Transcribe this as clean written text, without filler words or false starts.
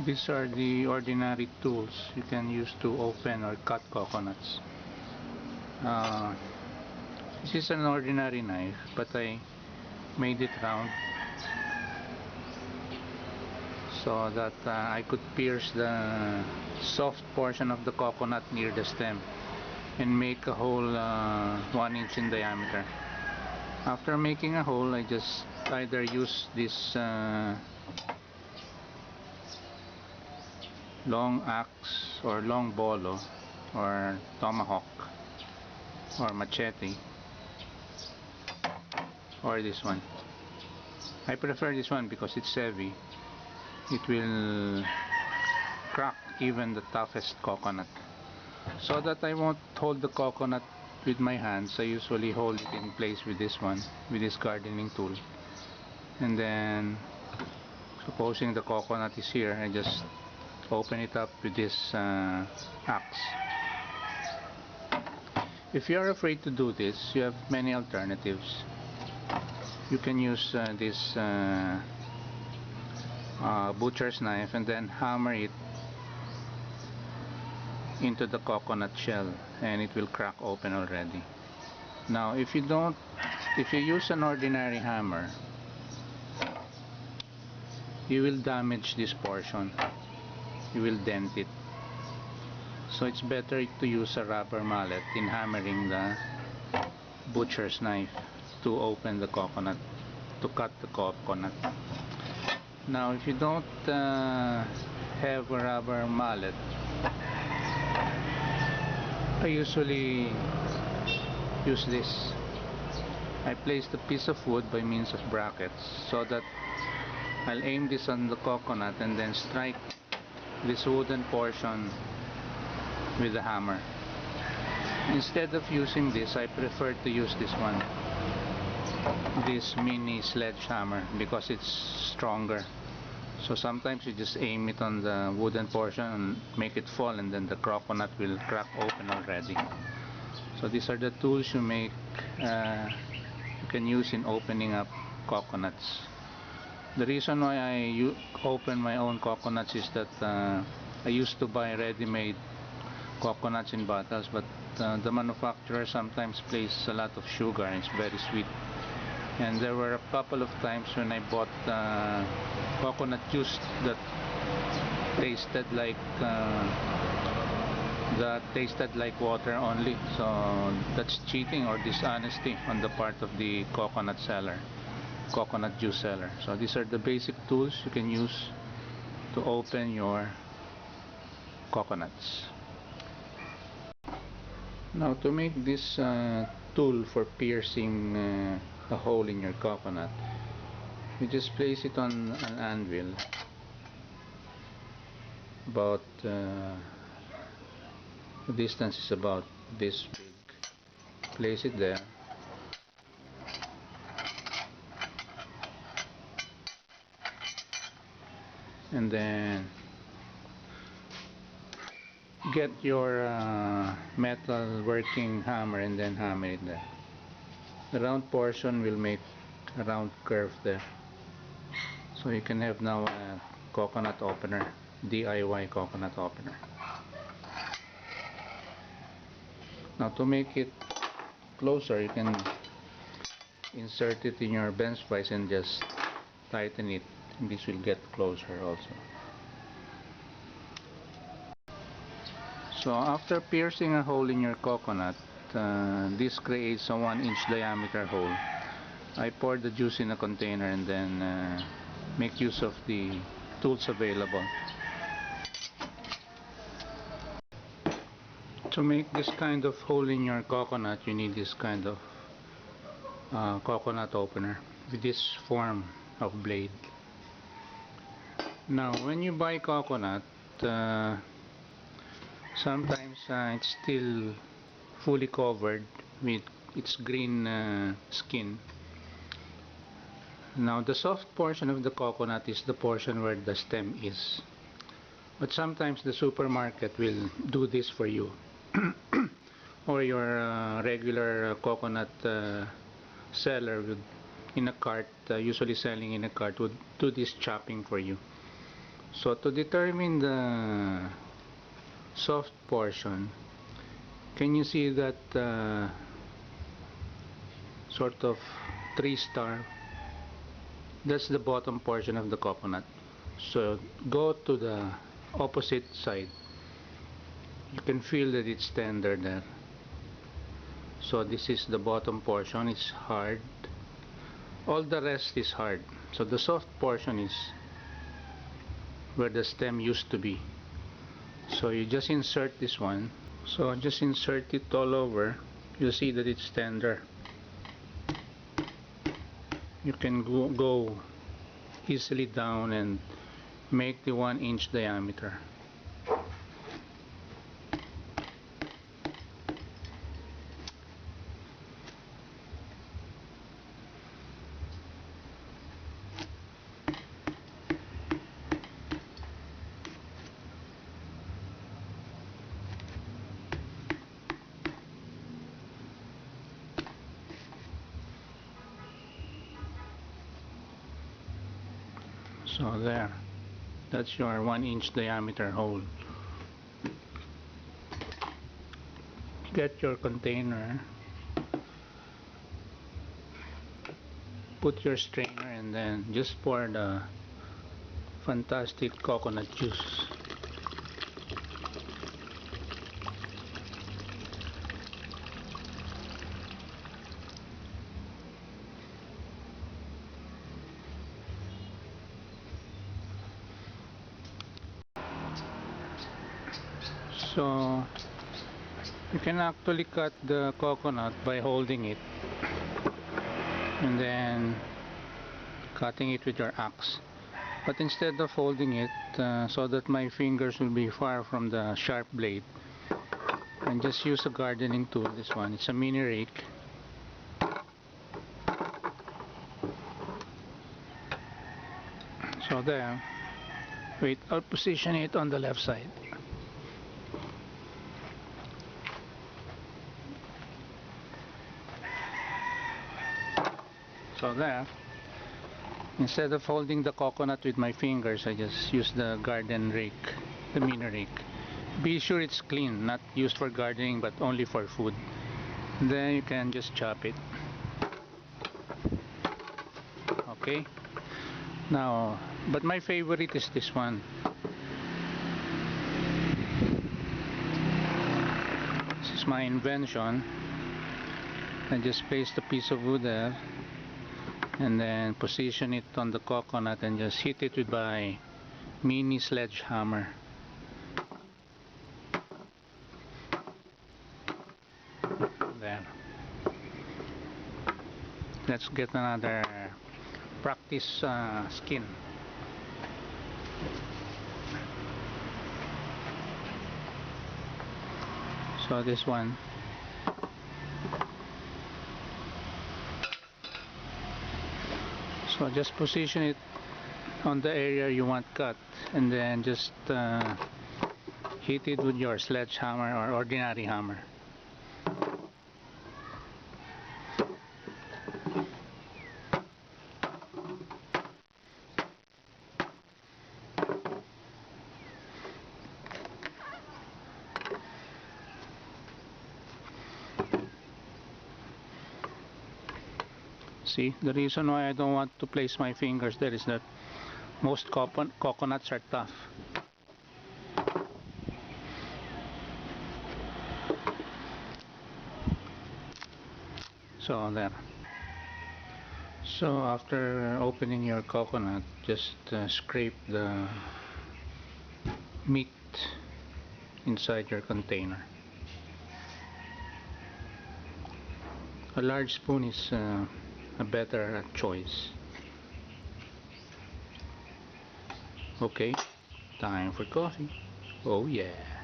These are the ordinary tools you can use to open or cut coconuts. Uh, this is an ordinary knife, but I made it round so that I could pierce the soft portion of the coconut near the stem and make a hole 1 inch in diameter. After making a hole, I just either use this long axe or long bolo or tomahawk or machete, or this one. I prefer this one because it's heavy. It will crack even the toughest coconut. So that I won't hold the coconut with my hands, I usually hold it in place with this one, with this gardening tool. And then, supposing the coconut is here, I just open it up with this axe. If you are afraid to do this, you have many alternatives. You can use this butcher's knife and then hammer it into the coconut shell and it will crack open already. Now if you use an ordinary hammer, you will damage this portion, you will dent it. So it's better to use a rubber mallet in hammering the butcher's knife to open the coconut, to cut the coconut. Now if you don't have a rubber mallet, I usually use this. I place the piece of wood by means of brackets so that I'll aim this on the coconut and then strike this wooden portion with the hammer. Instead of using this, I prefer to use this one, this mini sledgehammer, because it's stronger. So sometimes you just aim it on the wooden portion and make it fall, and then the coconut will crack open already. So these are the tools you can use in opening up coconuts. The reason why I open my own coconuts is that I used to buy ready-made coconuts in bottles, but the manufacturer sometimes places a lot of sugar and it's very sweet. And there were a couple of times when I bought coconut juice that tasted like water only. So that's cheating or dishonesty on the part of the coconut seller, coconut juice seller. So these are the basic tools you can use to open your coconuts. Now to make this tool for piercing a hole in your coconut, you just place it on an anvil about the distance is about this big. Place it there and then get your metal working hammer and then hammer it there. The round portion will make a round curve there. So you can have now a coconut opener, DIY coconut opener. Now to make it closer, you can insert it in your bench vise and just tighten it, and this will get closer also. So after piercing a hole in your coconut, this creates a 1-inch diameter hole. I pour the juice in a container and then make use of the tools available. To make this kind of hole in your coconut, you need this kind of coconut opener with this form of blade. Now when you buy coconut, sometimes it's still fully covered with its green skin. Now the soft portion of the coconut is the portion where the stem is, but sometimes the supermarket will do this for you or your regular coconut seller in a cart, usually selling in a cart, would do this chopping for you. So to determine the soft portion, can you see that sort of 3-star? That's the bottom portion of the coconut. So go to the opposite side. You can feel that it's tender there. So this is the bottom portion. It's hard. All the rest is hard. So the soft portion is where the stem used to be. So you just insert this one. So just insert it all over. You see that it's tender. You can go easily down and make the 1-inch diameter. So there, that's your 1-inch diameter hole. Get your container, put your strainer, and then just pour the fantastic coconut juice. So you can actually cut the coconut by holding it and then cutting it with your axe. But instead of holding it so that my fingers will be far from the sharp blade, and just use a gardening tool. This one, it's a mini rake. So there. Wait, I'll position it on the left side. So there. Instead of holding the coconut with my fingers, I just use the garden rake, the mini rake. Be sure it's clean, not used for gardening but only for food. Then you can just chop it. Okay. Now, but my favorite is this one. This is my invention. I just place the piece of wood there and then position it on the coconut and just hit it with my mini sledgehammer. There. Let's get another practice skin. So this one. So just position it on the area you want cut and then just hit it with your sledgehammer or ordinary hammer. See, the reason why I don't want to place my fingers there is that most coconuts are tough. So there. So after opening your coconut, just scrape the meat inside your container. A large spoon is a better choice. Okay, time for coffee. Oh yeah.